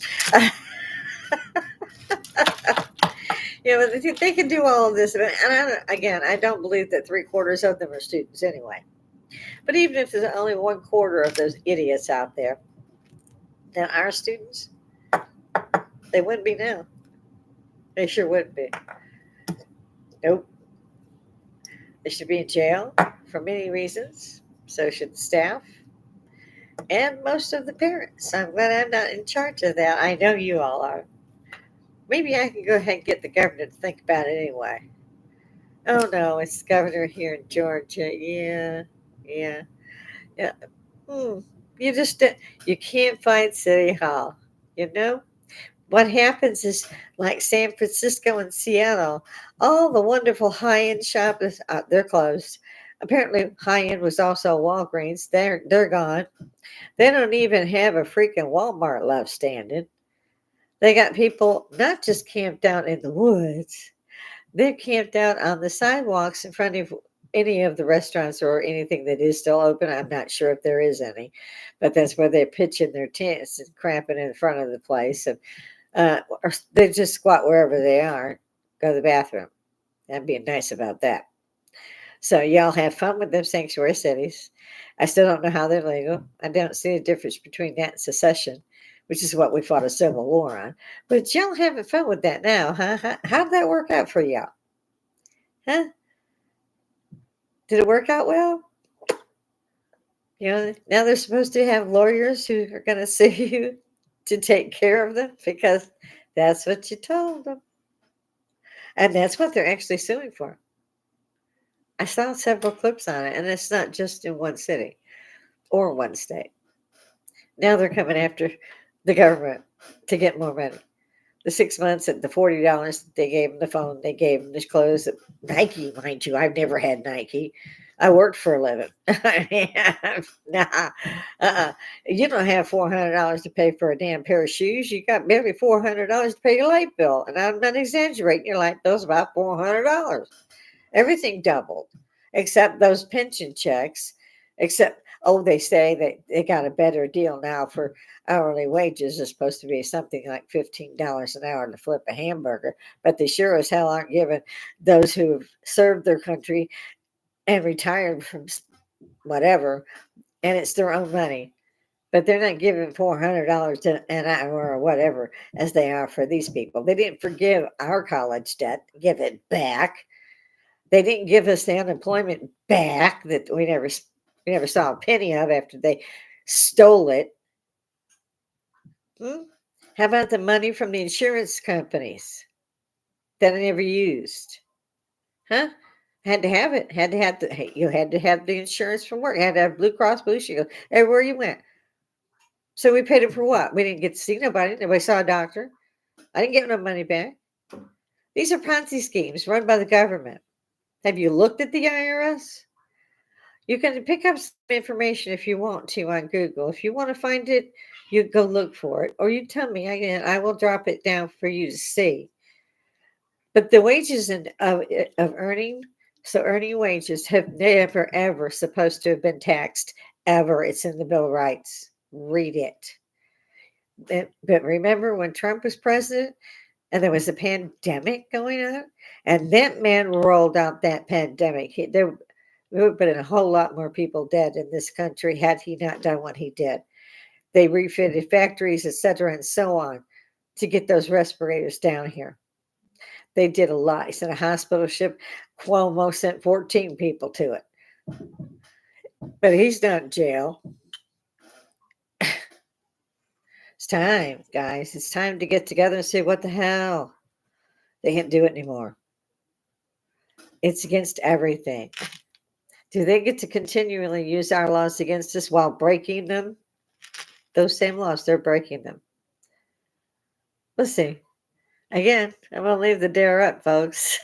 They can do all of this. And again, I don't believe that 3/4 of them are students anyway. But even if there's only 1/4 of those idiots out there, then our students, they wouldn't be now. They sure wouldn't be. Nope. They should be in jail for many reasons. So should the staff and most of the parents. I'm glad I'm not in charge of that. I know you all are. Maybe I can go ahead and get the governor to think about it anyway. Oh no, it's the governor here in Georgia. Yeah, yeah, yeah. Hmm. You just you can't fight City Hall. You know what happens is like San Francisco and Seattle, all the wonderful high end shops they're closed. Apparently, high end was also Walgreens. They're gone. They don't even have a freaking Walmart left standing. They got people not just camped out in the woods. They're camped out on the sidewalks in front of any of the restaurants or anything that is still open. I'm not sure if there is any, but that's where they're pitching their tents and cramping in front of the place. And or they just squat wherever they are, go to the bathroom. I'm being nice about that. So y'all have fun with them sanctuary cities. I still don't know how they're legal. I don't see a difference between that and secession, which is what we fought a civil war on. But y'all having fun with that now, huh? How did that work out for y'all? Huh? Did it work out well? Now they're supposed to have lawyers who are going to sue you to take care of them because that's what you told them. And that's what they're actually suing for. I saw several clips on it, and it's not just in one city or one state. Now they're coming after the government to get more money. The 6 months at the $40 they gave them the phone, they gave them the clothes. Nike, mind you, I've never had Nike. I worked for a living. Nah, you don't have $400 to pay for a damn pair of shoes. You got barely $400 to pay your light bill, and I'm not exaggerating. Your light bill's about $400. Everything doubled, except those pension checks. Except, oh, they say that they got a better deal now for hourly wages. It's supposed to be something like $15 an hour to flip a hamburger, but they sure as hell aren't giving those who have served their country and retired from whatever, and it's their own money. But they're not giving $400 an hour or whatever as they are for these people. They didn't forgive our college debt, give it back. They didn't give us the unemployment back that we never saw a penny of after they stole it. Hmm? How about the money from the insurance companies that I never used? Huh? Had to have it. Had to have the. Hey, you had to have the insurance from work. Had to have Blue Cross Blue Shield everywhere you went. So we paid it for what? We didn't get to see nobody. Nobody saw a doctor. I didn't get no money back. These are Ponzi schemes run by the government. Have you looked at the IRS? You can pick up some information if you want to on Google. If you want to find it, you go look for it, or you tell me. Again, I will drop it down for you to see. But the wages of earning, so earning wages have never ever supposed to have been taxed ever. It's in the Bill of Rights. Read it. But remember when Trump was president and there was a pandemic going on, and that man rolled out that pandemic. There would have been a whole lot more people dead in this country had he not done what he did. They refitted factories, etc., and so on to get those respirators down here. They did a lot. He sent a hospital ship. Cuomo sent 14 people to it. But he's not in jail. It's time, guys. It's time to get together and say, what the hell? They can't do it anymore. It's against everything. Do they get to continually use our laws against us while breaking them? Those same laws, they're breaking them. Let's see. Again, I'm going to leave the dare up, folks.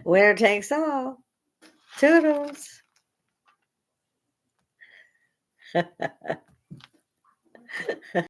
Winner takes all. Toodles.